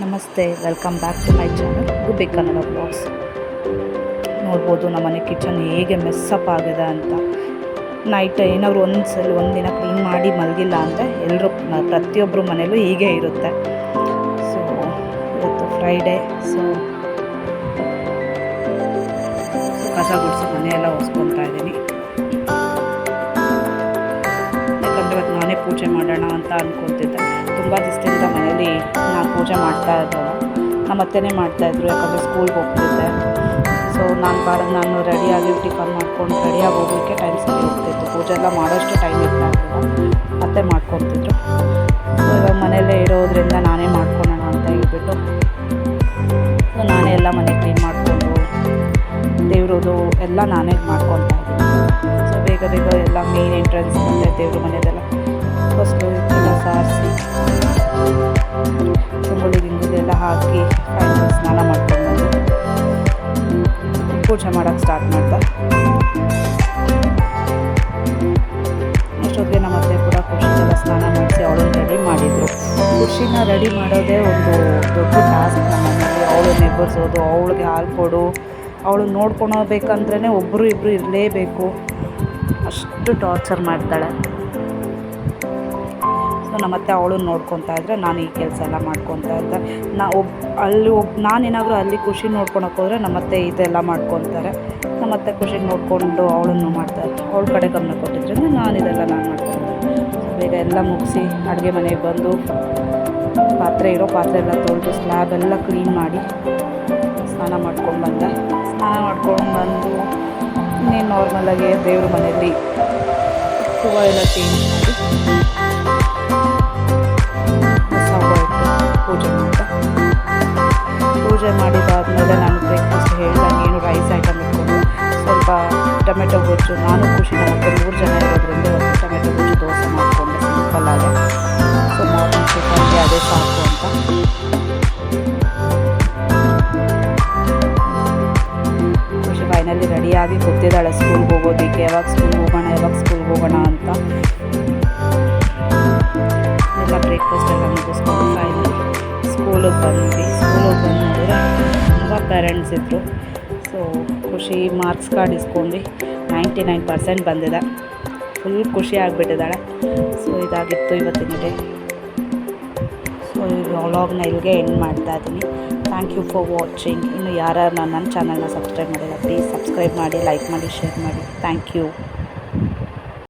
ನಮಸ್ತೆ, welcome back to my channel Gubbi Kannada blogs. ನೋಡ್ಬೋದು ನಮ್ಮನೆ ಕಿಚನ್ ಹೇಗೆ ಮೆಸ್ಸಪ್ ಆಗಿದೆ ಅಂತ. ನೈಟ್ ಏನಾದ್ರು ಒಂದಿನ ಕ್ಲೀನ್ ಮಾಡಿ ಮಲಗಿಲ್ಲ ಅಂದರೆ ಎಲ್ಲರೂ ಪ್ರತಿಯೊಬ್ಬರು ಮನೆಯಲ್ಲೂ ಹೀಗೆ ಇರುತ್ತೆ. ಸೊ ಇವತ್ತು ಫ್ರೈಡೇ, ಸೊ ಕಸ ಗುಡಿಸಿ ಮನೆಯೆಲ್ಲ ಒರೆಸ್ಕೊತಾ ಇದ್ದೀನಿ. ಯಾಕಂದರೆ ಇವತ್ತು ನಾನೇ ಪೂಜೆ ಮಾಡೋಣ ಅಂತ ಅಂದ್ಕೊತಿದ್ದೆ. ತುಂಬ ದಿವಸದಿಂದ ಮನೇಲಿ ನಾನು ಪೂಜೆ ಮಾಡ್ತಾ ಇದ್ದಲ್ಲ, ನಮ್ಮ ಅತ್ತೆನೇ ಮಾಡ್ತಾಯಿದ್ರು. ಯಾಕಂದರೆ ಸ್ಕೂಲ್ಗೆ ಹೋಗ್ತಿದ್ದೆ. ಸೊ ನಾನು ರೆಡಿಯಾಗಿ ಟಿಫನ್ ಮಾಡ್ಕೊಂಡು ರೆಡಿಯಾಗಿ ಹೋಗೋಕ್ಕೆ ಟೈಮ್ ಸರಿ ಹೋಗ್ತಿತ್ತು. ಪೂಜೆ ಎಲ್ಲ ಮಾಡೋಷ್ಟು ಟೈಮ್ ಇರ್ತಾ ಇರಲಿಲ್ಲ, ಅತ್ತೆ ಮಾಡ್ಕೊತಿದ್ರು. ಸೊ ಇವಾಗ ಮನೆಯಲ್ಲೇ ಇರೋದ್ರಿಂದ ನಾನೇ ಮಾಡ್ಕೊಳ್ಳೋಣ ಅಂತ ಹೇಳ್ಬಿಟ್ಟು ಸೊ ನಾನೇ ಎಲ್ಲ ಮನೆ ಕ್ಲೀನ್ ಮಾಡಿಕೊಂಡು ದೇವ್ರದ್ದು ಎಲ್ಲ ನಾನೇ ಮಾಡ್ಕೊತಾ ಇದ್ದೀನಿ. ಸೊ ಬೇಗ ಎಲ್ಲ ಮೇನ್ ಎಂಟ್ರೆನ್ಸ್ ಮತ್ತು ದೇವ್ರ ಮನೆಯದೆಲ್ಲ ಫಸ್ಟು ಎಲ್ಲ ಸಾರಿಸಿ ರಂಗೋಲಿ ಗಿಂಗೋಲಿ ಹಾಕಿ ಫೈನಲ್ ಸ್ನಾನ ಮಾಡ್ಕೊಂಡು ಪೂಜೆ ಮಾಡೋಕ್ಕೆ ಸ್ಟಾರ್ಟ್ ಮಾಡ್ದೆ. ಅಷ್ಟೊತ್ತಿಗೆ ನಮ್ಮ ಅತ್ತೆ ಕೂಡ ಖುಷಿಗೆಲ್ಲ ಸ್ನಾನ ಮಾಡಿಸಿ ಅವಳನ್ನು ರೆಡಿ ಮಾಡಿದರು. ಖುಷಿನ ರೆಡಿ ಮಾಡೋದೇ ಒಂದು ದೊಡ್ಡ ಟಾಸ್ಕ್ ನಮ್ಮ ಮನೆಯಲ್ಲಿ. ಅವಳು ನೆಬ್ಬರ್ಸೋದು, ಅವಳಿಗೆ ಹಾಲು ಕೊಡು, ಅವಳು ನೋಡ್ಕೊಳಬೇಕಂದ್ರೇ ಒಬ್ಬರು ಇಬ್ಬರು ಇರಲೇಬೇಕು, ಅಷ್ಟು ಟಾರ್ಚರ್ ಮಾಡ್ತಾಳೆ. ಸೊ ನಮ್ಮತ್ತೆ ಅವಳನ್ನು ನೋಡ್ಕೊತಾ ಇದ್ದರೆ ನಾನು ಈ ಕೆಲಸ ಎಲ್ಲ ಮಾಡ್ಕೊತಾ ಇದ್ದೆ. ನಾನೇನಾದರೂ ಅಲ್ಲಿ ಖುಷಿ ನೋಡ್ಕೊಳಕ್ಕೆ ಹೋದರೆ ನಮ್ಮತ್ತೆ ಇದೆಲ್ಲ ಮಾಡ್ಕೊತಾರೆ. ನಮ್ಮತ್ತೆ ಖುಷಿ ನೋಡಿಕೊಂಡು ಅವಳನ್ನು ಮಾಡ್ತಾಯಿದ್ದೆ. ಅವಳ ಕಡೆ ಗಮನ ಕೊಟ್ಟಿದ್ದರಿಂದ ನಾನು ಮಾಡ್ತಾಯಿದ್ದೆ. ಬೇಗ ಎಲ್ಲ ಮುಗಿಸಿ ಅಡುಗೆ ಮನೆಗೆ ಬಂದು ಪಾತ್ರೆ ಎಲ್ಲ ತೊಳೆದು ಸ್ಲ್ಯಾಬ್ ಎಲ್ಲ ಕ್ಲೀನ್ ಮಾಡಿ ಸ್ನಾನ ಮಾಡ್ಕೊಂಡು ಬಂದೆ. ಸ್ನಾನ ಮಾಡ್ಕೊಂಡು ಬಂದು ಇನ್ನೇನು ನಾರ್ಮಲಾಗಿ ದೇವ್ರ ಮನೆಯಲ್ಲಿ ಹೂವು ಎಲ್ಲ ಚೇಂಜ್ ಮಾಡಿ ಪೂಜೆ ಮಾಡಿದಾದ್ಮೇಲೆ ನಾನು ಬ್ರೇಕ್ಫಾಸ್ಟ್ ಹೇಳ್ದಂಗೆ ಏನು ರೈಸ್ ಐಟಮ್ ಇಟ್ಕೊಂಡು ಸ್ವಲ್ಪ ಟೊಮೆಟೊ ಗೊಜ್ಜು, ನಾನು ಖುಷಿ ಮತ್ತು 3 ಜನ ಇರೋದ್ರಿಂದ ಟೊಮೆಟೊ ಗೊಜ್ಜು ದೋಸೆ ಮಾಡಿಕೊಂಡೆ ಸಿಂಪಲ್ಲಾಗಿ. ಸೊ ಮಾರ್ನಿಂಗ್ ಟಿಫನ್ಗೆ ಅದೇ ಸಾಕು ಅಂತ. ಖುಷಿ ಫೈನಲಿ ರೆಡಿಯಾಗಿ ಕೂತಿದ್ದಾಳೆ ಸ್ಕೂಲ್ಗೆ ಹೋಗೋದಕ್ಕೆ. ಯಾವಾಗ ಸ್ಕೂಲ್ಗೆ ಹೋಗೋಣ ಅಂತ ಎಲ್ಲ ಬ್ರೇಕ್ಫಾಸ್ಟ್ ಎಲ್ಲ ಮುಗಿಸ್ಕೊಂಡು ಫೈನಲಿ ಸ್ಕೂಲಿಗೆ ಬಂದ್ವಿ. ಬಂದರೆ ತುಂಬ ಪೇರೆಂಟ್ಸ್ ಇದ್ದರು. ಸೊ ಖುಷಿ ಮಾರ್ಕ್ಸ್ ಕಾರ್ಡ್ ಇಸ್ಕೊಂಡು 99% ಬಂದಿದೆ. ಫುಲ್ ಖುಷಿ ಆಗಿಬಿಟ್ಟಿದ್ದಾಳೆ. ಸೊ ಇದಾಗಿತ್ತು ಇವತ್ತಿನ ಡೇ. ಸೊ ಈ ವ್ಲಾಗ್ನ ಇಲ್ಲಿಗೆ ಎಂಡ್ ಮಾಡ್ತಾ ಇದ್ದೀನಿ. Thank you for watching. ಇನ್ನು ಯಾರು ನನ್ನ ಚಾನಲ್ನ ಸಬ್ಸ್ಕ್ರೈಬ್ ಮಾಡಿಲ್ಲ, ಪ್ಲೀಸ್ ಸಬ್ಸ್ಕ್ರೈಬ್ ಮಾಡಿ, ಲೈಕ್ ಮಾಡಿ, ಶೇರ್ ಮಾಡಿ. Thank you.